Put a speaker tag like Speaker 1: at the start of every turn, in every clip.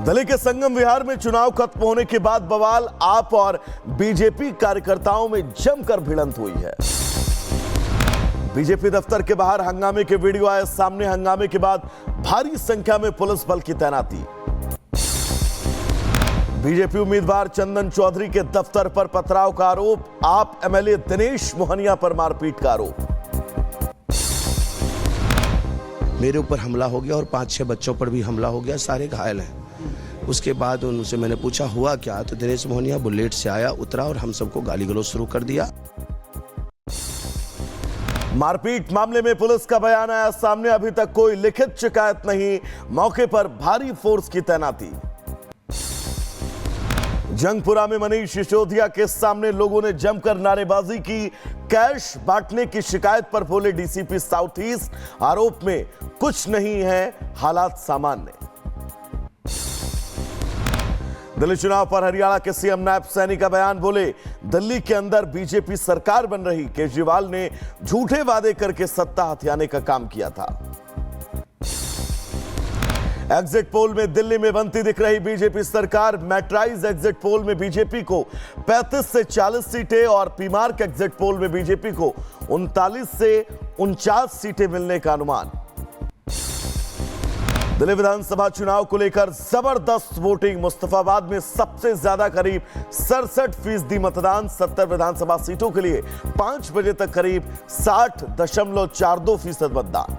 Speaker 1: दिल्ली के संगम विहार में चुनाव खत्म होने के बाद बवाल, आप और बीजेपी कार्यकर्ताओं में जमकर भिड़ंत हुई है। बीजेपी दफ्तर के बाहर हंगामे के वीडियो आए सामने। हंगामे के बाद भारी संख्या में पुलिस बल की तैनाती। बीजेपी उम्मीदवार चंदन चौधरी के दफ्तर पर पथराव का आरोप। आप एमएलए दिनेश मोहनिया पर मारपीट का आरोप।
Speaker 2: मेरे ऊपर हमला हो गया और 5-6 बच्चों पर भी हमला हो गया, सारे घायल हैं। उसके बाद उनसे मैंने पूछा हुआ क्या, तो दिनेश मोहनिया बुलेट से आया, उतरा और हम सबको गाली गलौज शुरू कर दिया।
Speaker 1: मारपीट मामले में पुलिस का बयान आया सामने। अभी तक कोई लिखित शिकायत नहीं। मौके पर भारी फोर्स की तैनाती। जंगपुरा में मनीष सिसोदिया के सामने लोगों ने जमकर नारेबाजी की। कैश बांटने की शिकायत पर बोले डीसीपी साउथ ईस्ट, आरोप में कुछ नहीं है, हालात सामान्य। दिल्ली चुनाव पर हरियाणा के सीएम नायब सैनी का बयान। बोले दिल्ली के अंदर बीजेपी सरकार बन रही, केजरीवाल ने झूठे वादे करके सत्ता हथियाने का काम किया था। एग्जिट पोल में दिल्ली में बनती दिख रही बीजेपी सरकार। मैट्राइज एग्जिट पोल में बीजेपी को 35 से 40 सीटें और पीमार्क एग्जिट पोल में बीजेपी को 39 से 49 सीटें मिलने का अनुमान। दिल्ली विधानसभा चुनाव को लेकर जबरदस्त वोटिंग। मुस्तफाबाद में सबसे ज्यादा करीब 67% मतदान। 70 विधानसभा सीटों के लिए 5 बजे तक करीब 60.42% मतदान।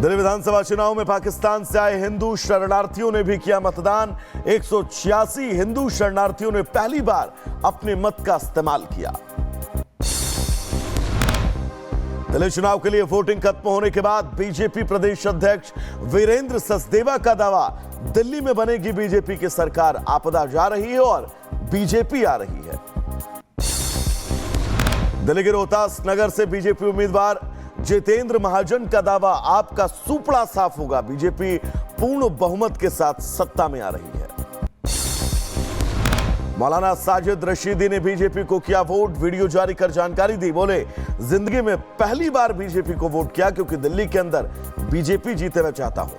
Speaker 1: दिल्ली विधानसभा चुनाव में पाकिस्तान से आए हिंदू शरणार्थियों ने भी किया मतदान। 186 हिंदू शरणार्थियों ने पहली बार अपने मत का इस्तेमाल किया। दिल्ली चुनाव के लिए वोटिंग खत्म होने के बाद बीजेपी प्रदेश अध्यक्ष वीरेंद्र सचदेवा का दावा, दिल्ली में बनेगी बीजेपी की सरकार। आपदा जा रही है और बीजेपी आ रही है। दिल्ली के रोहतास नगर से बीजेपी उम्मीदवार जितेंद्र महाजन का दावा, आपका सुपड़ा साफ होगा, बीजेपी पूर्ण बहुमत के साथ सत्ता में आ रही है। मौलाना साजिद रशीदी ने बीजेपी को किया वोट, वीडियो जारी कर जानकारी दी। बोले जिंदगी में पहली बार बीजेपी को वोट किया क्योंकि दिल्ली के अंदर बीजेपी जीते मैं चाहता हूं।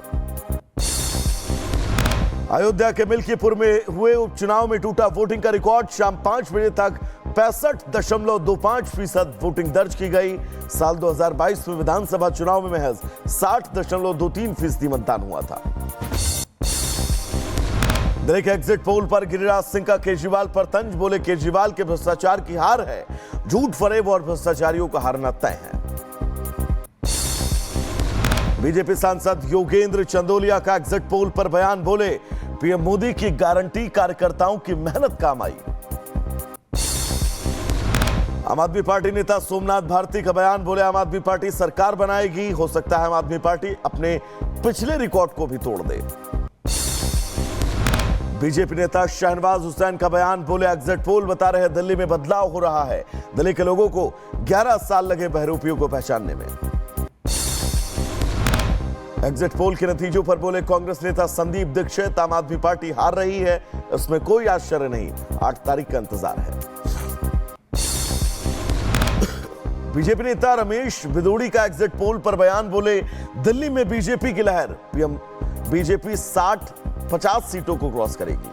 Speaker 1: अयोध्या के मिल्कीपुर में हुए उपचुनाव में टूटा वोटिंग का रिकॉर्ड। शाम 5 बजे तक 65.25% वोटिंग दर्ज की गई। साल 2022 में विधानसभा चुनाव में महज 60.23% मतदान हुआ था। दिल्ली के एग्जिट पोल पर गिरिराज सिंह का केजरीवाल पर तंज। बोले केजरीवाल के भ्रष्टाचार की हार है, झूठ फरेब और भ्रष्टाचारियों का हारना तय है। बीजेपी सांसद योगेंद्र चंदोलिया का एग्जिट पोल पर बयान। बोले पीएम मोदी की गारंटी कार्यकर्ताओं की मेहनत काम आई। आम आदमी पार्टी नेता सोमनाथ भारती का बयान। बोले आम आदमी पार्टी सरकार बनाएगी, हो सकता है आम आदमी पार्टी अपने पिछले रिकॉर्ड को भी तोड़ दे। बीजेपी नेता शहनवाज हुसैन का बयान। बोले एग्जिट पोल बता रहे दिल्ली में बदलाव हो रहा है, दिल्ली के लोगों को 11 साल लगे बहरूपियों को पहचानने में। एग्जिट पोल के नतीजों पर बोले कांग्रेस नेता संदीप दीक्षित, आम आदमी पार्टी हार रही है, इसमें कोई आश्चर्य नहीं, 8 तारीख का इंतजार है। बीजेपी नेता रमेश भिदोड़ी का एग्जिट पोल पर बयान। बोले दिल्ली में बीजेपी की लहर, पीएम बीजेपी 60-50 सीटों को क्रॉस करेगी।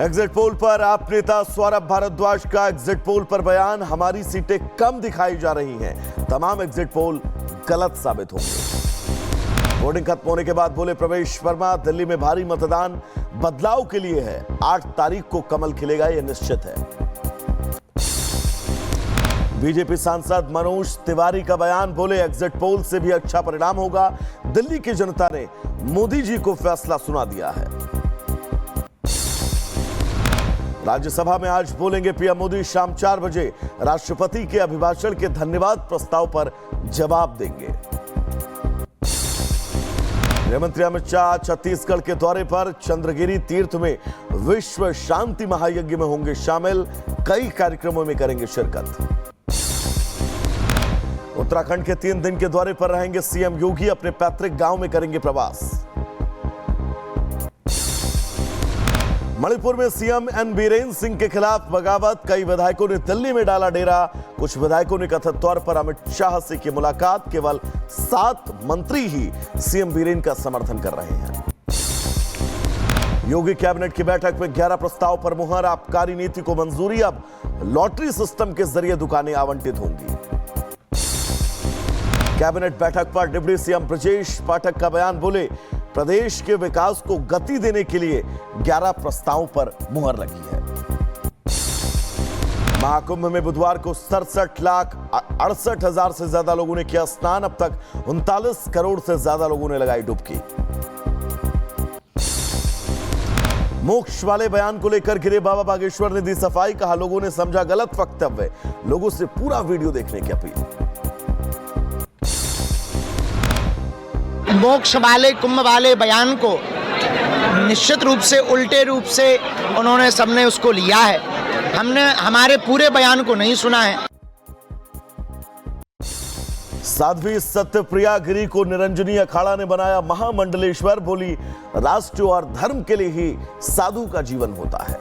Speaker 1: एग्जिट पोल पर आप नेता सौरभ भारद्वाज का एग्जिट पोल पर बयान। हमारी सीटें कम दिखाई जा रही हैं, तमाम एग्जिट पोल गलत साबित होंगे। वोटिंग खत्म होने के बाद बोले प्रवेश वर्मा, दिल्ली में भारी मतदान बदलाव के लिए है, 8 तारीख को कमल खिलेगा, यह निश्चित है। बीजेपी सांसद मनोज तिवारी का बयान। बोले एग्जिट पोल से भी अच्छा परिणाम होगा, दिल्ली की जनता ने मोदी जी को फैसला सुना दिया है। राज्यसभा में आज बोलेंगे पीएम मोदी। शाम 4 बजे राष्ट्रपति के अभिभाषण के धन्यवाद प्रस्ताव पर जवाब देंगे। गृहमंत्री अमित शाह छत्तीसगढ़ के दौरे पर चंद्रगिरी तीर्थ में विश्व शांति महायज्ञ में होंगे शामिल, कई कार्यक्रमों में करेंगे शिरकत। उत्तराखंड के 3 दिन के दौरे पर रहेंगे सीएम योगी, अपने पैतृक गांव में करेंगे प्रवास। मणिपुर में सीएम एन बीरेन सिंह के खिलाफ बगावत, कई विधायकों ने दिल्ली में डाला डेरा। कुछ विधायकों ने कथित तौर पर अमित शाह से की मुलाकात। केवल 7 मंत्री ही सीएम बीरेन का समर्थन कर रहे हैं। योगी कैबिनेट की बैठक में 11 प्रस्ताव पर मुहर। आबकारी नीति को मंजूरी। अब लॉटरी सिस्टम के जरिए दुकानें आवंटित होंगी। कैबिनेट बैठक पर डिप्टी सीएम ब्रजेश पाठक का बयान। बोले, प्रदेश के विकास को गति देने के लिए 11 प्रस्तावों पर मुहर लगी है। महाकुंभ में बुधवार को 67,68,000 से ज्यादा लोगों ने किया स्नान। अब तक 39 करोड़ से ज्यादा लोगों ने लगाई डुबकी। मोक्ष वाले बयान को लेकर गिरे बाबा बागेश्वर ने दी सफाई। कहा, लोगों ने समझा गलत वक्तव्य। लोगों से पूरा वीडियो देखने की अपील।
Speaker 3: मोक्ष वाले कुंभ वाले बयान को निश्चित रूप से उल्टे रूप से उन्होंने सबने उसको लिया है। हमने हमारे पूरे बयान को नहीं सुना है।
Speaker 1: साध्वी सत्यप्रिया गिरी को निरंजनी अखाड़ा ने बनाया महामंडलेश्वर। बोली, राष्ट्र और धर्म के लिए ही साधु का जीवन होता है।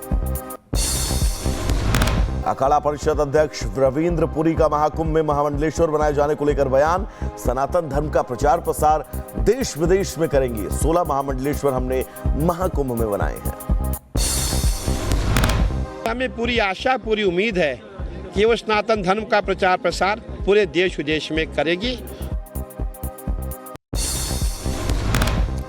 Speaker 1: अखाड़ा परिषद अध्यक्ष रविंद्र पुरी का महाकुंभ में महामंडलेश्वर बनाए जाने को लेकर बयान। सनातन धर्म का प्रचार प्रसार देश विदेश में करेंगे। 16 महामंडलेश्वर हमने महाकुंभ में बनाए हैं।
Speaker 4: हमें पूरी आशा, पूरी उम्मीद है कि वो सनातन धर्म का प्रचार प्रसार पूरे देश विदेश में करेगी।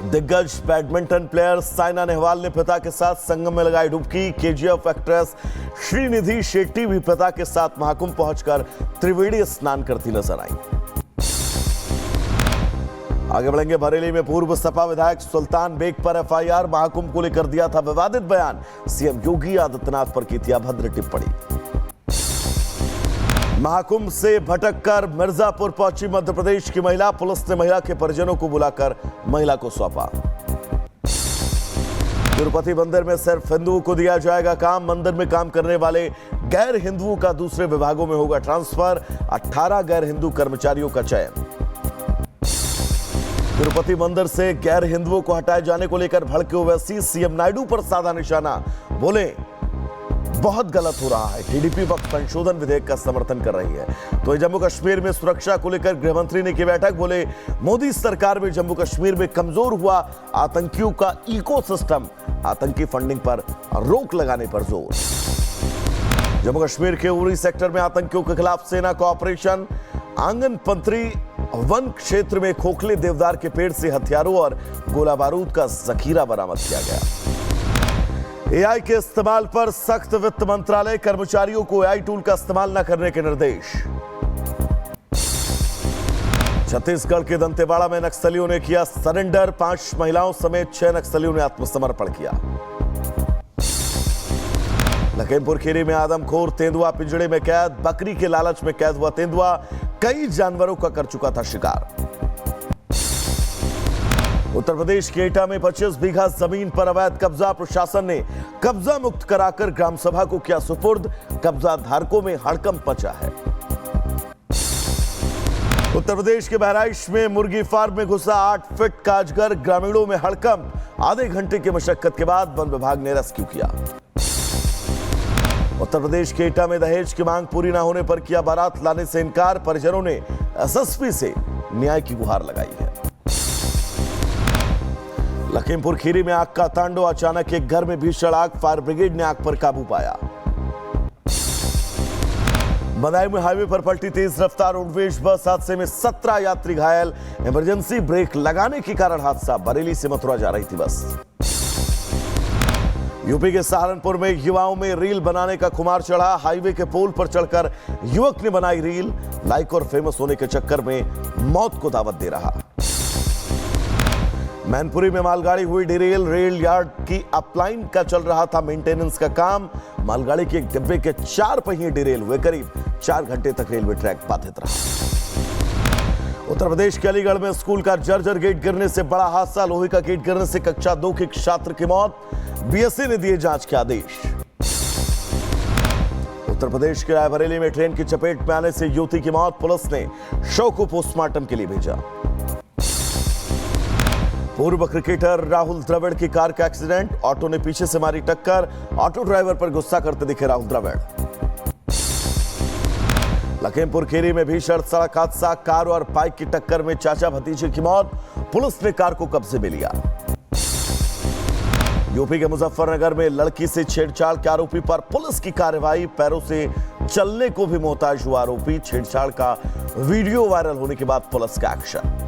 Speaker 1: दिग्गज बैडमिंटन प्लेयर साइना नेहवाल ने पिता के साथ संगम में लगाई डुबकी। केजीएफ एक्ट्रेस श्रीनिधि शेट्टी भी पिता के साथ महाकुंभ पहुंचकर त्रिवेणी स्नान करती नजर आई। आगे बढ़ेंगे। बरेली में पूर्व सपा विधायक सुल्तान बेग पर एफआईआर। महाकुंभ को लेकर दिया था विवादित बयान। सीएम योगी आदित्यनाथ पर की थी अभद्र टिप्पणी। महाकुंभ से भटककर मिर्जापुर पहुंची मध्य प्रदेश की महिला। पुलिस ने महिला के परिजनों को बुलाकर महिला को सौंपा। तिरुपति मंदिर में सिर्फ हिंदुओं को दिया जाएगा काम। मंदिर में काम करने वाले गैर हिंदुओं का दूसरे विभागों में होगा ट्रांसफर। 18 गैर हिंदू कर्मचारियों का चयन। तिरुपति मंदिर से गैर हिंदुओं को हटाए जाने को लेकर भड़के ओवैसी। सीएम नायडू पर साधा निशाना। बोले, बहुत गलत हो रहा है। टीडीपी वक्त संशोधन विधेयक का समर्थन कर रही है। तो जम्मू कश्मीर में सुरक्षा को लेकर गृह मंत्री ने की बैठक। बोले, मोदी सरकार में जम्मू कश्मीर में कमजोर हुआ आतंकियों का इकोसिस्टम। आतंकी फंडिंग पर रोक लगाने पर जोर। जम्मू कश्मीर के उरी सेक्टर में आतंकियों के खिलाफ सेना का ऑपरेशन। आंगनपंत्री वन क्षेत्र में खोखले देवदार के पेड़ से हथियारों और गोला बारूद का जखीरा बरामद किया गया। एआई के इस्तेमाल पर सख्त। वित्त मंत्रालय कर्मचारियों को एआई टूल का इस्तेमाल न करने के निर्देश। छत्तीसगढ़ के दंतेवाड़ा में नक्सलियों ने किया सरेंडर। 5 महिलाओं समेत 6 नक्सलियों ने आत्मसमर्पण किया। लखीमपुर खीरी में आदमखोर तेंदुआ पिंजड़े में कैद। बकरी के लालच में कैद हुआ तेंदुआ कई जानवरों का कर चुका था शिकार। उत्तर प्रदेश के एटा में 25 बीघा जमीन पर अवैध कब्जा। प्रशासन ने कब्जा मुक्त कराकर ग्राम सभा को किया सुपुर्द। कब्जा धारकों में हड़कंप मचा है। उत्तर प्रदेश के बहराइच में मुर्गी फार्म में घुसा 8 फीट का अजगर। ग्रामीणों में हड़कंप। आधे घंटे की मशक्कत के बाद वन विभाग ने रेस्क्यू किया। उत्तर प्रदेश के एटा में दहेज की मांग पूरी न होने पर किया बारात लाने से इनकार। परिजनों ने एसएसपी से न्याय की गुहार लगाई है। लखीमपुर खीरी में आग का तांडव। अचानक एक घर में भीषण आग। फायर ब्रिगेड ने आग पर काबू पाया। बदायूं में हाईवे पर पलटी तेज रफ्तार रोडवेज बस। हादसे में 17 यात्री घायल। इमरजेंसी ब्रेक लगाने के कारण हादसा। बरेली से मथुरा जा रही थी बस। यूपी के सहारनपुर में युवाओं में रील बनाने का खुमार चढ़ा। हाईवे के पोल पर चढ़कर युवक ने बनाई रील। लाइक और फेमस होने के चक्कर में मौत को दावत दे रहा। मैनपुरी में मालगाड़ी हुई डिरेल। रेल यार्ड की अपलाइन का चल रहा था मेंटेनेंस का काम। मालगाड़ी के एक डिब्बे के 4 पहिए डिरेल हुए। करीब 4 घंटे तक रेलवे ट्रैक बाधित रहा। उत्तर प्रदेश के अलीगढ़ में स्कूल का जर्जर गेट गिरने से बड़ा हादसा। लोहे का गेट गिरने से कक्षा 2 के छात्र की मौत। बीएसई ने दिए जांच के आदेश। उत्तर प्रदेश के रायबरेली में ट्रेन की चपेट में आने से युवती की मौत। पुलिस ने शव को पोस्टमार्टम के लिए भेजा। पूर्व क्रिकेटर राहुल द्रविड़ की कार का एक्सीडेंट, ऑटो ने पीछे से मारी टक्कर, ऑटो ड्राइवर पर गुस्सा करते दिखे राहुल द्रविड़। लखीमपुर खीरी में भीषण सड़क हादसा, कार और बाइक की टक्कर में चाचा भतीजे की मौत, पुलिस ने कार को कब्जे में लिया। यूपी के मुजफ्फरनगर में लड़की से छेड़छाड़ के आरोपी पर पुलिस की कार्रवाई, पैरों से चलने को भी मोहताज हुआ आरोपी, छेड़छाड़ का वीडियो वायरल होने के बाद पुलिस का एक्शन।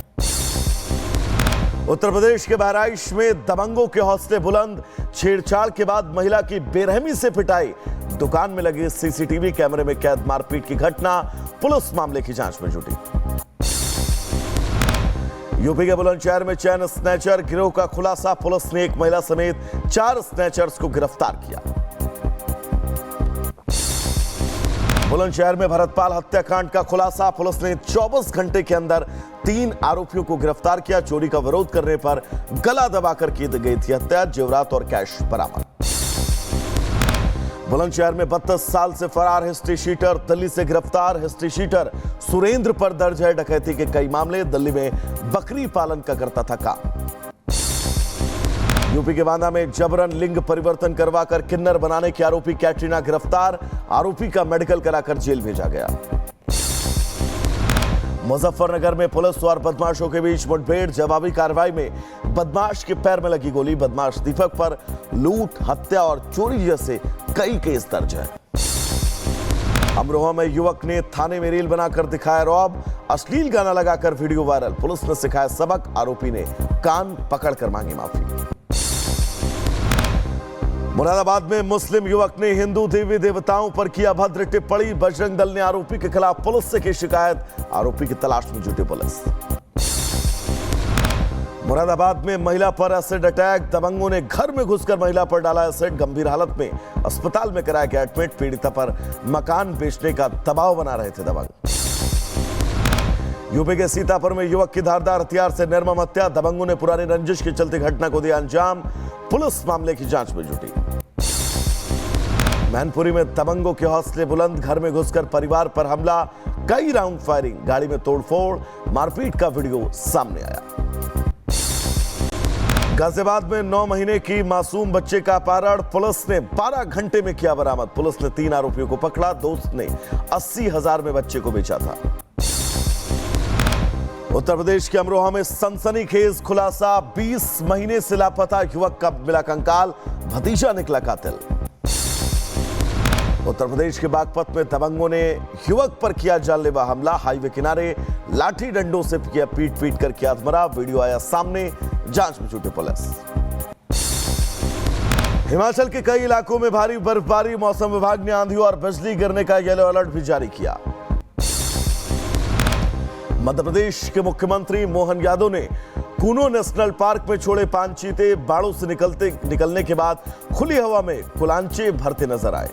Speaker 1: उत्तर प्रदेश के बहराइच में दबंगों के हौसले बुलंद, छेड़छाड़ के बाद महिला की बेरहमी से पिटाई, दुकान में लगे सीसीटीवी कैमरे में कैद मारपीट की घटना, पुलिस मामले की जांच में जुटी। यूपी के बुलंदशहर में चैन स्नैचर गिरोह का खुलासा, पुलिस ने एक महिला समेत 4 स्नैचर्स को गिरफ्तार किया। बुलंदशहर में भरतपाल हत्याकांड का खुलासा, पुलिस ने 24 घंटे के अंदर 3 आरोपियों को गिरफ्तार किया। चोरी का विरोध करने पर गला दबाकर की गई थी हत्या, जेवरात और कैश बरामद। बुलंदशहर में 32 साल से फरार हिस्ट्री शीटर दिल्ली से गिरफ्तार, हिस्ट्री शीटर सुरेंद्र पर दर्ज है डकैती के कई मामले, दिल्ली में बकरी पालन का करता था काम। यूपी के बांदा में जबरन लिंग परिवर्तन करवाकर किन्नर बनाने के आरोपी कैटरीना गिरफ्तार, आरोपी का मेडिकल कराकर जेल भेजा गया। मुजफ्फरनगर में पुलिस और बदमाशों के बीच मुठभेड़, जवाबी कार्रवाई में बदमाश के पैर में लगी गोली, बदमाश दीपक पर लूट, हत्या और चोरी जैसे कई केस दर्ज है। अमरोहा में युवक ने थाने में रील बनाकर दिखाया रौब, अश्लील गाना लगाकर वीडियो वायरल, पुलिस ने सिखाया सबक, आरोपी ने कान पकड़कर मांगी माफी। मुरादाबाद में मुस्लिम युवक ने हिंदू देवी देवताओं पर किया भद्र टिप्पणी, बजरंग दल ने आरोपी के खिलाफ पुलिस से की शिकायत, आरोपी की तलाश में जुटी पुलिस। मुरादाबाद में महिला पर एसिड अटैक, दबंगों ने घर में घुसकर महिला पर डाला एसिड, गंभीर हालत में अस्पताल में कराया गया एडमिट, पीड़िता पर मकान बेचने का दबाव बना रहे थे दबंग। यूपी के सीतापुर में युवक की धारदार हथियार से निर्मम हत्या, दबंगों ने पुरानी रंजिश के चलते घटना को दिया अंजाम, पुलिस मामले की जांच में जुटी। मैनपुरी में दबंगों के हौसले बुलंद, घर में घुसकर परिवार पर हमला, कई राउंड फायरिंग, गाड़ी में तोड़फोड़, मारपीट का वीडियो सामने आया। गाजियाबाद में 9 महीने की मासूम बच्चे का अपहरण, पुलिस ने 12 घंटे में किया बरामद, पुलिस ने 3 आरोपियों को पकड़ा, दोस्त ने 80,000 में बच्चे को बेचा था। उत्तर प्रदेश के अमरोहा में सनसनीखेज खुलासा, 20 महीने से लापता युवक का मिला कंकाल, भतीजा निकला कातिल। उत्तर प्रदेश के बागपत में दबंगों ने युवक पर किया जानलेवा हमला, हाईवे किनारे लाठी डंडों से किया पीट कर किया अधमरा, वीडियो आया सामने, जांच में जुटी पुलिस। हिमाचल के कई इलाकों में भारी बर्फबारी, मौसम विभाग ने आंधी और बिजली गिरने का येलो अलर्ट भी जारी किया। मध्य प्रदेश के मुख्यमंत्री मोहन यादव ने कूनो नेशनल पार्क में छोड़े 5 चीते, बाड़ों से निकलने के बाद खुली हवा में कुलांचे भरते नजर आए।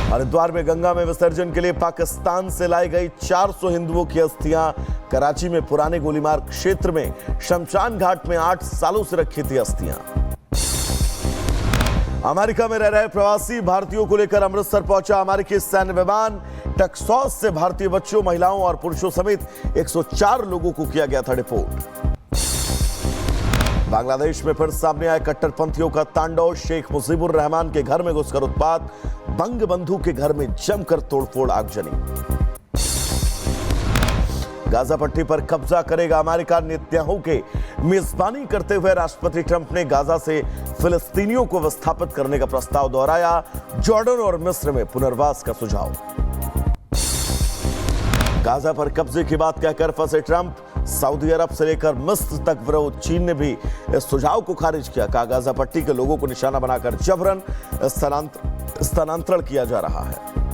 Speaker 1: हरिद्वार में गंगा में विसर्जन के लिए पाकिस्तान से लाई गई 400 हिंदुओं की अस्थियां, कराची में पुराने गोलीमार क्षेत्र में शमशान घाट में 8 सालों से रखी थी अस्थियां। अमेरिका में रह रहे प्रवासी भारतीयों को लेकर अमृतसर पहुंचा अमेरिकी सैन्य विमान, टेक्सास से भारतीय बच्चों, महिलाओं और पुरुषों समेत 104 लोगों को किया गया था डिपोर्ट। बांग्लादेश में फिर सामने आए कट्टरपंथियों का तांडव, शेख मुजीबुर रहमान के घर में घुसकर उत्पात, बंगबंधु के घर में जमकर तोड़फोड़, आगजनी। गाजा पट्टी पर कब्जा करेगा अमेरिका, नेतन्याहू के मेजबानी करते हुए राष्ट्रपति ट्रंप ने गाजा से फिलिस्तीनियों को विस्थापित करने का प्रस्ताव दोहराया, जॉर्डन और मिस्र में पुनर्वास का सुझाव। गाजा पर कब्जे की बात कहकर फंसे ट्रंप, सऊदी अरब से लेकर मिस्र तक विरोध, चीन ने भी इस सुझाव को खारिज किया, कहा गाजा पट्टी के लोगों को निशाना बनाकर जबरन स्थानांतरण किया जा रहा है।